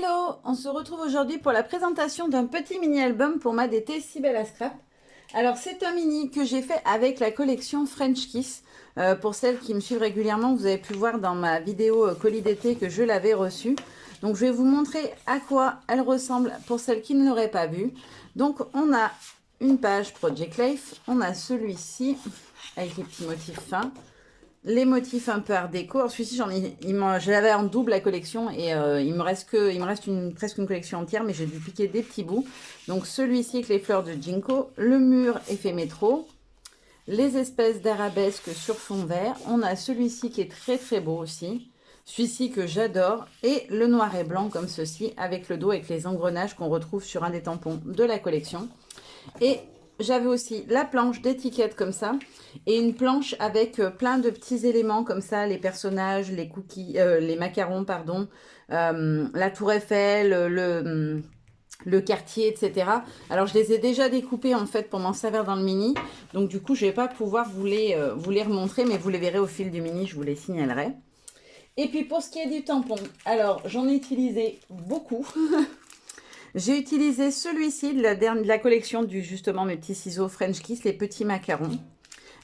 Hello, on se retrouve aujourd'hui pour la présentation d'un petit mini-album pour m'ADT Si Belle à Scrap. Alors c'est un mini que j'ai fait avec la collection French Kiss. Pour celles qui me suivent régulièrement, vous avez pu voir dans ma vidéo colis d'été que je l'avais reçue. Donc je vais vous montrer à quoi elle ressemble pour celles qui ne l'auraient pas vue. Donc on a une page Project Life, on a celui-ci avec les petits motifs fins. Les motifs un peu art déco. Alors celui-ci, je l'avais en double la collection et il me reste presque une collection entière, mais j'ai dû piquer des petits bouts. Donc celui-ci avec les fleurs de ginkgo, le mur effet métro, les espèces d'arabesques sur fond vert. On a celui-ci qui est très très beau aussi. Celui-ci que j'adore et le noir et blanc comme ceci avec le dos avec les engrenages qu'on retrouve sur un des tampons de la collection. Et j'avais aussi la planche d'étiquette comme ça et une planche avec plein de petits éléments comme ça, les personnages, les cookies, les macarons, pardon, la tour Eiffel, le quartier, etc. Alors je les ai déjà découpés en fait pour m'en servir dans le mini, donc du coup je vais pas pouvoir vous les remontrer, mais vous les verrez au fil du mini, je vous les signalerai. Et puis pour ce qui est du tampon, alors j'en ai utilisé beaucoup. J'ai utilisé celui-ci de la collection du justement mes petits ciseaux French Kiss, les petits macarons.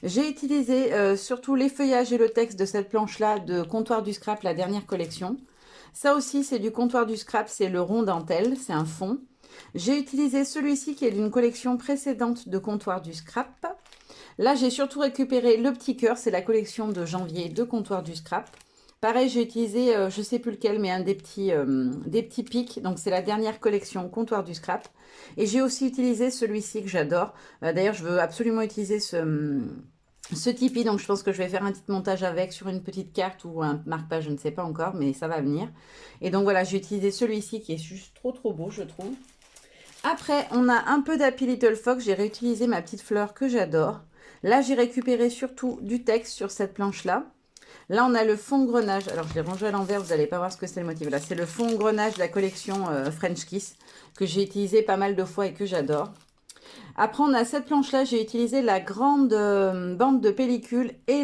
J'ai utilisé surtout les feuillages et le texte de cette planche-là de Comptoir du Scrap, la dernière collection. Ça aussi, c'est du Comptoir du Scrap, c'est le rond dentelle, c'est un fond. J'ai utilisé celui-ci qui est d'une collection précédente de Comptoir du Scrap. Là, j'ai surtout récupéré le petit cœur, c'est la collection de janvier de Comptoir du Scrap. Pareil, j'ai utilisé, je ne sais plus lequel, mais un des petits pics. Donc, c'est la dernière collection Comptoir du Scrap. Et j'ai aussi utilisé celui-ci que j'adore. D'ailleurs, je veux absolument utiliser ce Tipeee. Donc, je pense que je vais faire un petit montage avec sur une petite carte ou un marque-page, je ne sais pas encore, mais ça va venir. Et donc, voilà, j'ai utilisé celui-ci qui est juste trop, trop beau, je trouve. Après, on a un peu d'Happy Little Fox. J'ai réutilisé ma petite fleur que j'adore. Là, j'ai récupéré surtout du texte sur cette planche-là. Là, on a le fond grenage. Alors, je l'ai rangé à l'envers, vous n'allez pas voir ce que c'est le motif. Là, c'est le fond grenage de la collection French Kiss que j'ai utilisé pas mal de fois et que j'adore. Après, on a cette planche-là. J'ai utilisé la grande bande de pellicule et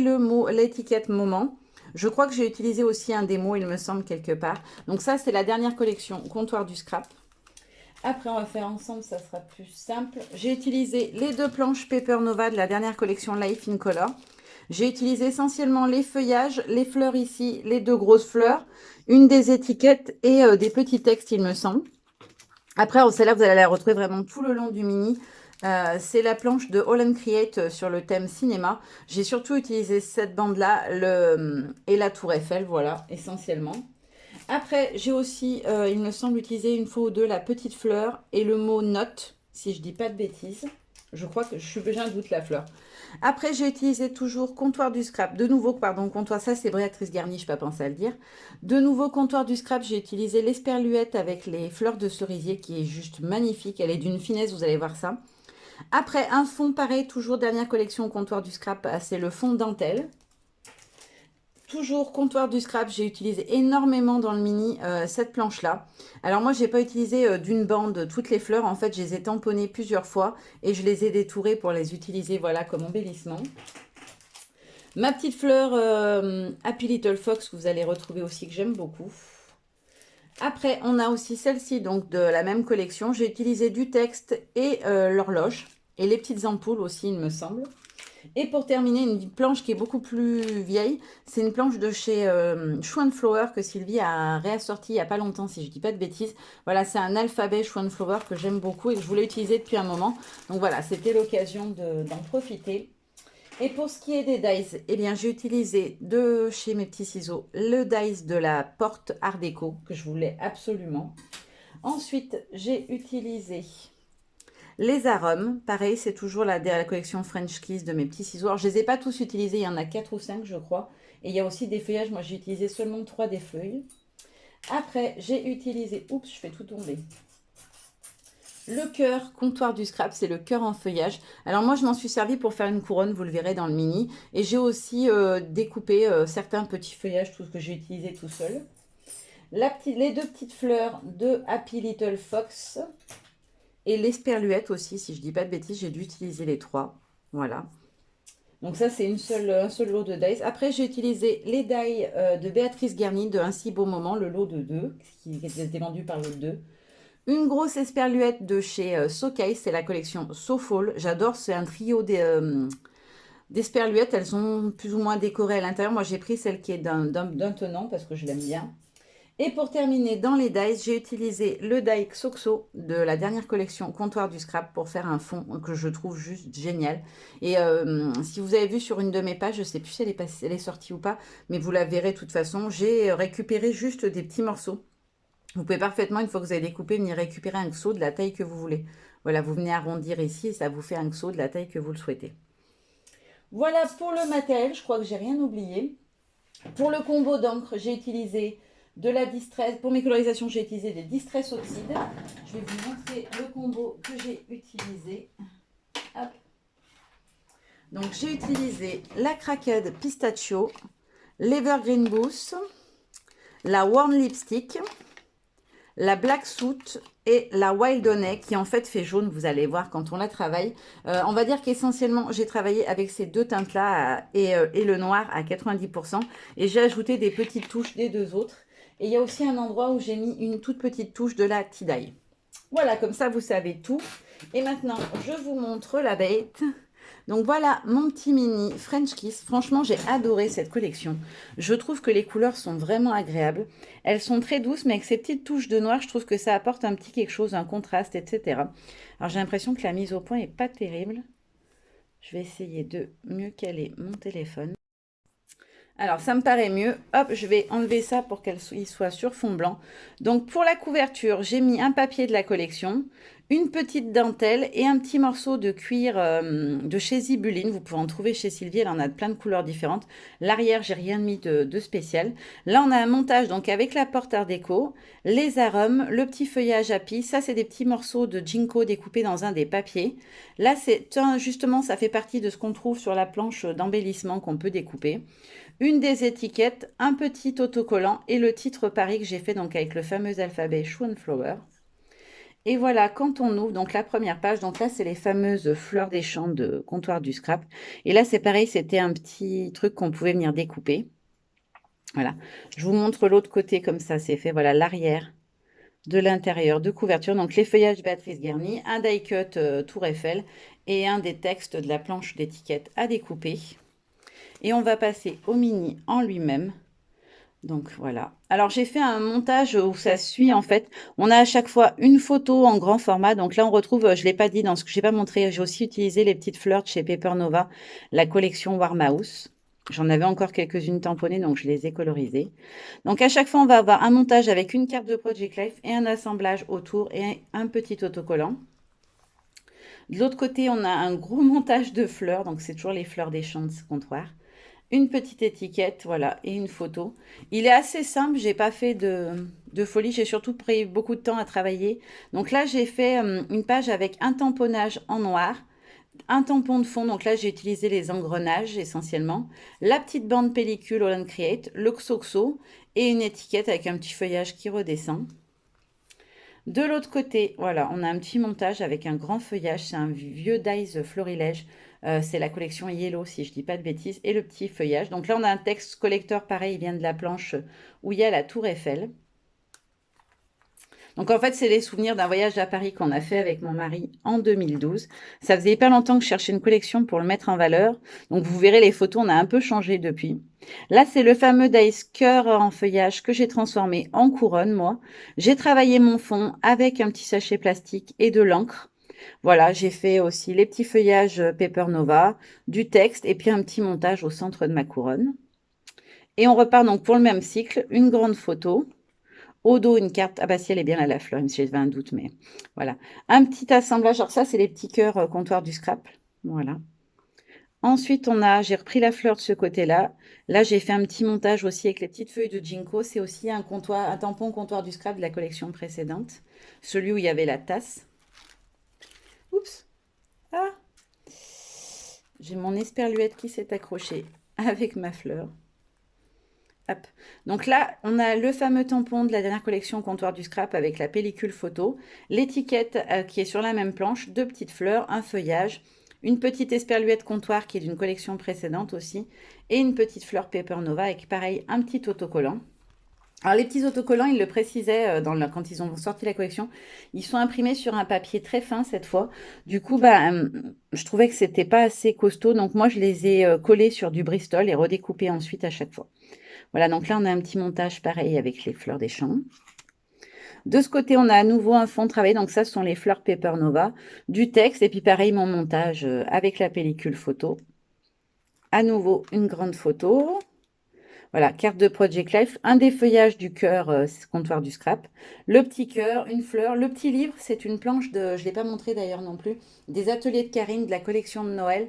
l'étiquette moment. Je crois que j'ai utilisé aussi un des mots, il me semble, quelque part. Donc ça, c'est la dernière collection Comptoir du Scrap. Après, on va faire ensemble, ça sera plus simple. J'ai utilisé les deux planches Paper Nova de la dernière collection Life in Color. J'ai utilisé essentiellement les feuillages, les fleurs ici, les deux grosses fleurs, une des étiquettes et des petits textes, il me semble. Après, celle-là, vous allez la retrouver vraiment tout le long du mini. C'est la planche de All Create sur le thème cinéma. J'ai surtout utilisé cette bande-là et la tour Eiffel, voilà, essentiellement. Après, j'ai aussi, il me semble, utilisé une fois ou deux la petite fleur et le mot note, si je dis pas de bêtises. Je crois que j'ai un doute, la fleur. Après, j'ai utilisé toujours Comptoir du Scrap. De nouveau, pardon, comptoir, ça c'est Béatrice Garni, je n'ai pas pensé à le dire. De nouveau, Comptoir du Scrap, j'ai utilisé l'esperluette avec les fleurs de cerisier qui est juste magnifique. Elle est d'une finesse, vous allez voir ça. Après, un fond pareil, toujours dernière collection Comptoir du Scrap, c'est le fond dentelle. Toujours Comptoir du Scrap, j'ai utilisé énormément dans le mini cette planche-là. Alors moi, je n'ai pas utilisé d'une bande toutes les fleurs. En fait, je les ai tamponnées plusieurs fois et je les ai détourées pour les utiliser voilà, comme embellissement. Ma petite fleur Happy Little Fox que vous allez retrouver aussi, que j'aime beaucoup. Après, on a aussi celle-ci, donc de la même collection. J'ai utilisé du texte et l'horloge. Et les petites ampoules aussi, il me semble. Et pour terminer, une planche qui est beaucoup plus vieille, c'est une planche de chez Chou Flower que Sylvie a réassortie il n'y a pas longtemps, si je ne dis pas de bêtises. Voilà, c'est un alphabet Chou Flower que j'aime beaucoup et que je voulais utiliser depuis un moment. Donc voilà, c'était l'occasion d'en profiter. Et pour ce qui est des dies, eh bien j'ai utilisé de chez mes petits ciseaux le dies de la porte Art Déco que je voulais absolument. Ensuite, j'ai utilisé les arômes, pareil, c'est toujours la collection French Kiss de mes petits ciseaux. Alors, je ne les ai pas tous utilisés, il y en a 4 ou 5, je crois. Et il y a aussi des feuillages, moi j'ai utilisé seulement 3 des feuilles. Après, j'ai utilisé, oups, je fais tout tomber. Le cœur Comptoir du Scrap, c'est le cœur en feuillage. Alors moi, je m'en suis servi pour faire une couronne, vous le verrez dans le mini. Et j'ai aussi découpé certains petits feuillages, tout ce que j'ai utilisé tout seul. Les deux petites fleurs de Happy Little Fox. Et l'esperluette aussi, si je ne dis pas de bêtises, j'ai dû utiliser les 3. Voilà. Donc ça, c'est un seul lot de dies. Après, j'ai utilisé les dies de Béatrice Guerny de Un si beau moment, le lot de 2, qui était vendu par lot de 2. Une grosse esperluette de chez SoCase, c'est la collection SoFall. J'adore, c'est un trio d'esperluettes. Elles sont plus ou moins décorées à l'intérieur. Moi, j'ai pris celle qui est d'un tenant parce que je l'aime bien. Et pour terminer, dans les dies, j'ai utilisé le die Xoxo de la dernière collection Comptoir du Scrap pour faire un fond que je trouve juste génial. Et si vous avez vu sur une de mes pages, je ne sais plus si elle est sortie ou pas, mais vous la verrez de toute façon, j'ai récupéré juste des petits morceaux. Vous pouvez parfaitement, une fois que vous avez découpé, venir récupérer un XO de la taille que vous voulez. Voilà, vous venez arrondir ici et ça vous fait un XO de la taille que vous le souhaitez. Voilà pour le matériel, je crois que j'ai rien oublié. Pour le combo d'encre, j'ai utilisé de la Distress. Pour mes colorisations, j'ai utilisé des Distress Oxide. Je vais vous montrer le combo que j'ai utilisé. Hop. Donc, j'ai utilisé la Cracked Pistachio, l'Evergreen Boost, la Warm Lipstick, la Black Suit et la Wild Honey qui en fait fait jaune, vous allez voir quand on la travaille. On va dire qu'essentiellement j'ai travaillé avec ces deux teintes là et le noir à 90% et j'ai ajouté des petites touches des deux autres. Et il y a aussi un endroit où j'ai mis une toute petite touche de la tie-dye. Voilà, comme ça vous savez tout. Et maintenant je vous montre la bête. Donc voilà mon petit mini French Kiss. Franchement, j'ai adoré cette collection. Je trouve que les couleurs sont vraiment agréables. Elles sont très douces, mais avec ces petites touches de noir, je trouve que ça apporte un petit quelque chose, un contraste, etc. Alors j'ai l'impression que la mise au point est pas terrible. Je vais essayer de mieux caler mon téléphone. Alors, ça me paraît mieux. Hop, je vais enlever ça pour qu'il soit sur fond blanc. Donc, pour la couverture, j'ai mis un papier de la collection, une petite dentelle et un petit morceau de cuir de chez Zibuline. Vous pouvez en trouver chez Sylvie, elle en a de plein de couleurs différentes. L'arrière, j'ai rien mis de spécial. Là, on a un montage donc avec la porte art déco, les arômes, le petit feuillage à pis. Ça, c'est des petits morceaux de Jinko découpés dans un des papiers. Là, justement, ça fait partie de ce qu'on trouve sur la planche d'embellissement qu'on peut découper. Une des étiquettes, un petit autocollant et le titre Paris que j'ai fait donc avec le fameux alphabet Schoenflower. Et voilà, quand on ouvre donc la première page, donc là c'est les fameuses fleurs des champs de Comptoir du Scrap. Et là c'est pareil, c'était un petit truc qu'on pouvait venir découper. Voilà, je vous montre l'autre côté comme ça, c'est fait. Voilà l'arrière de l'intérieur de couverture. Donc les feuillages Béatrice Guerny, un die cut Tour Eiffel et un des textes de la planche d'étiquette à découper. Et on va passer au mini en lui-même. Donc voilà. Alors j'ai fait un montage où ça suit en fait. On a à chaque fois une photo en grand format. Donc là on retrouve, je ne l'ai pas dit dans ce que j'ai pas montré, j'ai aussi utilisé les petites fleurs de chez Paper Nova, la collection Warm House. J'en avais encore quelques-unes tamponnées, donc je les ai colorisées. Donc à chaque fois on va avoir un montage avec une carte de Project Life et un assemblage autour et un petit autocollant. De l'autre côté on a un gros montage de fleurs, donc c'est toujours les fleurs des champs de ce comptoir. Une petite étiquette, voilà, et une photo. Il est assez simple, j'ai pas fait de folie, j'ai surtout pris beaucoup de temps à travailler. Donc là, j'ai fait une page avec un tamponnage en noir, un tampon de fond, donc là, j'ai utilisé les engrenages essentiellement, la petite bande pellicule All Create, le Xoxo et une étiquette avec un petit feuillage qui redescend. De l'autre côté, voilà, on a un petit montage avec un grand feuillage. C'est un vieux dies florilège. C'est la collection Yellow, si je dis pas de bêtises. Et le petit feuillage. Donc là, on a un texte collector pareil. Il vient de la planche où il y a la tour Eiffel. Donc en fait, c'est les souvenirs d'un voyage à Paris qu'on a fait avec mon mari en 2012. Ça faisait pas longtemps que je cherchais une collection pour le mettre en valeur. Donc vous verrez les photos, on a un peu changé depuis. Là, c'est le fameux dice cœur en feuillage que j'ai transformé en couronne, moi. J'ai travaillé mon fond avec un petit sachet plastique et de l'encre. Voilà, j'ai fait aussi les petits feuillages Paper Nova, du texte et puis un petit montage au centre de ma couronne. Et on repart donc pour le même cycle, une grande photo. Au dos, une carte. Ah bah si, elle est bien là, la fleur, même si j'avais un doute, mais voilà. Un petit assemblage. Alors ça, c'est les petits cœurs comptoir du scrap. Voilà. Ensuite, j'ai repris la fleur de ce côté-là. Là, j'ai fait un petit montage aussi avec les petites feuilles de Jinko. C'est aussi un tampon comptoir du scrap de la collection précédente. Celui où il y avait la tasse. Oups. Ah. J'ai mon esperluette qui s'est accrochée avec ma fleur. Hop. Donc là, on a le fameux tampon de la dernière collection Comptoir du Scrap avec la pellicule photo, l'étiquette qui est sur la même planche, deux petites fleurs, un feuillage, une petite esperluette comptoir qui est d'une collection précédente aussi, et une petite fleur Paper Nova avec pareil un petit autocollant. Alors les petits autocollants, ils le précisaient quand ils ont sorti la collection, ils sont imprimés sur un papier très fin cette fois. Du coup, je trouvais que c'était pas assez costaud, donc moi je les ai collés sur du Bristol et redécoupés ensuite à chaque fois. Voilà, donc là on a un petit montage pareil avec les fleurs des champs. De ce côté, on a à nouveau un fond travaillé, donc ça ce sont les fleurs Paper Nova, du texte et puis pareil mon montage avec la pellicule photo. À nouveau une grande photo. Voilà, carte de Project Life, un défeuillage du cœur, comptoir du scrap, le petit cœur, une fleur, le petit livre, c'est une planche de, je ne l'ai pas montré d'ailleurs non plus, des ateliers de Karine de la collection de Noël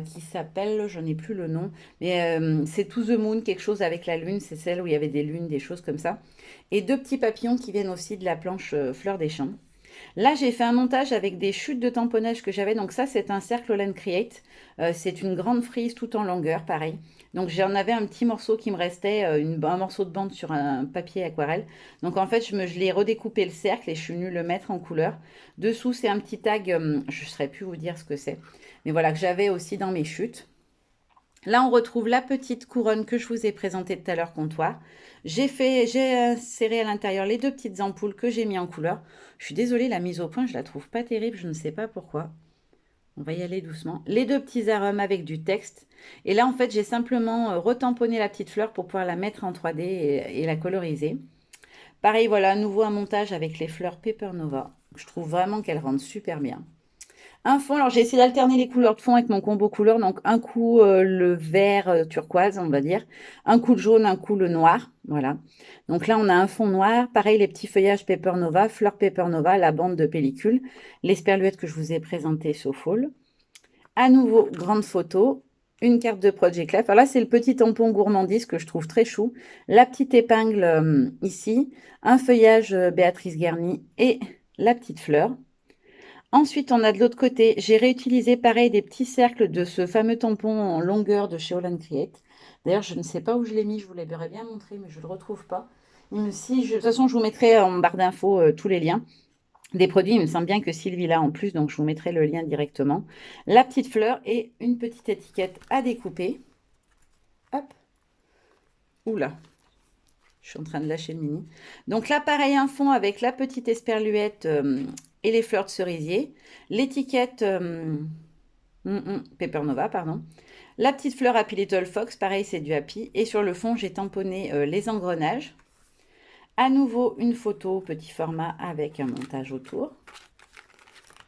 qui s'appelle, je n'ai plus le nom, mais c'est To the Moon, quelque chose avec la lune, c'est celle où il y avait des lunes, des choses comme ça. Et deux petits papillons qui viennent aussi de la planche Fleur des Champs. Là, j'ai fait un montage avec des chutes de tamponnage que j'avais. Donc ça, c'est un cercle All Create. C'est une grande frise tout en longueur, pareil. Donc j'en avais un petit morceau qui me restait, un morceau de bande sur un papier aquarelle. Donc en fait, je l'ai redécoupé le cercle et je suis venue le mettre en couleur. Dessous, c'est un petit tag, je ne saurais plus vous dire ce que c'est. Mais voilà, que j'avais aussi dans mes chutes. Là, on retrouve la petite couronne que je vous ai présentée tout à l'heure, comptoir. J'ai inséré à l'intérieur les deux petites ampoules que j'ai mis en couleur. Je suis désolée, la mise au point, je la trouve pas terrible, je ne sais pas pourquoi. On va y aller doucement. Les deux petits arômes avec du texte. Et là, en fait, j'ai simplement retamponné la petite fleur pour pouvoir la mettre en 3D et la coloriser. Pareil, voilà, à nouveau un montage avec les fleurs Paper Nova. Je trouve vraiment qu'elles rendent super bien. Un fond, alors j'ai essayé d'alterner les couleurs de fond avec mon combo couleur. Donc un coup le vert turquoise, on va dire. Un coup le jaune, un coup le noir. Voilà. Donc là, on a un fond noir. Pareil, les petits feuillages Paper Nova, fleurs Paper Nova, la bande de pellicule. Les sperluettes que je vous ai présentées So Fall. À nouveau, grande photo. Une carte de Project Life. Alors là, c'est le petit tampon gourmandise que je trouve très chou. La petite épingle ici. Un feuillage Béatrice Garni et la petite fleur. Ensuite, on a de l'autre côté, j'ai réutilisé pareil des petits cercles de ce fameux tampon en longueur de chez All Create. D'ailleurs, je ne sais pas où je l'ai mis, je vous l'avais bien montré, mais je ne le retrouve pas. De toute façon, je vous mettrai en barre d'infos tous les liens des produits. Il me semble bien que Sylvie l'a en plus, donc je vous mettrai le lien directement. La petite fleur et une petite étiquette à découper. Hop. Oula. Je suis en train de lâcher le mini. Donc là, pareil, un fond avec la petite esperluette et les fleurs de cerisier. L'étiquette Paper Nova, pardon. La petite fleur Happy Little Fox, pareil, c'est du Happy. Et sur le fond, j'ai tamponné les engrenages. À nouveau, une photo petit format avec un montage autour.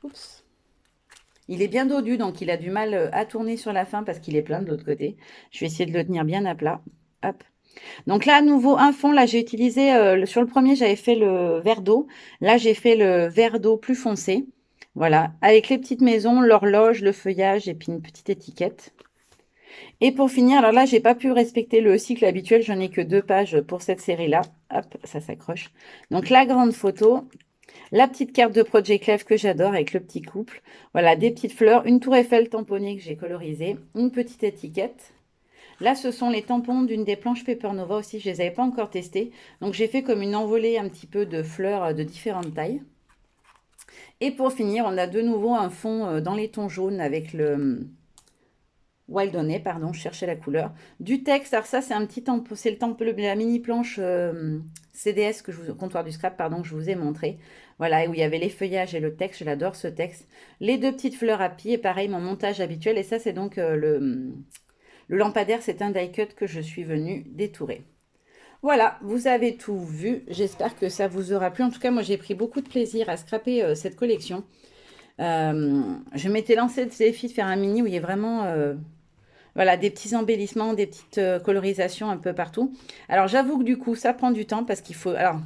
Oups. Il est bien dodu, donc il a du mal à tourner sur la fin parce qu'il est plein de l'autre côté. Je vais essayer de le tenir bien à plat. Hop. Donc là, à nouveau, un fond. Là, j'ai utilisé, sur le premier, j'avais fait le vert d'eau. Là, j'ai fait le vert d'eau plus foncé. Voilà, avec les petites maisons, l'horloge, le feuillage et puis une petite étiquette. Et pour finir, alors là, j'ai pas pu respecter le cycle habituel. Je n'ai que 2 pages pour cette série-là. Hop, ça s'accroche. Donc la grande photo, la petite carte de Project Life que j'adore avec le petit couple. Voilà, des petites fleurs, une tour Eiffel tamponnée que j'ai colorisée, une petite étiquette. Là, ce sont les tampons d'une des planches Paper Nova aussi. Je ne les avais pas encore testées. Donc, j'ai fait comme une envolée un petit peu de fleurs de différentes tailles. Et pour finir, on a de nouveau un fond dans les tons jaunes avec le Wildonnet, pardon, je cherchais la couleur. Du texte, alors ça, c'est un petit tampon, c'est le tampon, la mini planche CDS, comptoir du scrap, pardon, que je vous ai montré. Voilà, où il y avait les feuillages et le texte. Je l'adore, ce texte. Les deux petites fleurs à pied, et pareil, mon montage habituel. Et ça, c'est donc le lampadaire, c'est un die cut que je suis venue détourer. Voilà, vous avez tout vu. J'espère que ça vous aura plu. En tout cas, moi, j'ai pris beaucoup de plaisir à scraper cette collection. Je m'étais lancé le défi de faire un mini où il y a vraiment voilà, des petits embellissements, des petites colorisations un peu partout. Alors, j'avoue que du coup, ça prend du temps parce qu'il faut... Alors,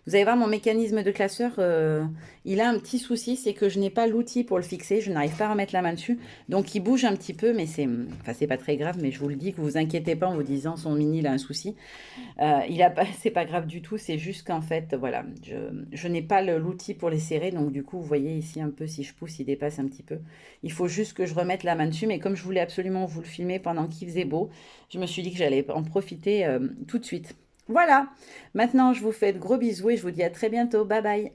vous allez voir, mon mécanisme de classeur, il a un petit souci, c'est que je n'ai pas l'outil pour le fixer, je n'arrive pas à remettre la main dessus. Donc il bouge un petit peu, mais c'est pas très grave, mais je vous le dis, que vous inquiétez pas en vous disant son mini, il a un souci. C'est pas grave du tout, c'est juste qu'en fait, voilà, je n'ai pas l'outil pour les serrer, donc du coup, vous voyez ici un peu, si je pousse, il dépasse un petit peu. Il faut juste que je remette la main dessus, mais comme je voulais absolument vous le filmer pendant qu'il faisait beau, je me suis dit que j'allais en profiter tout de suite. Voilà, maintenant je vous fais de gros bisous et je vous dis à très bientôt. Bye bye.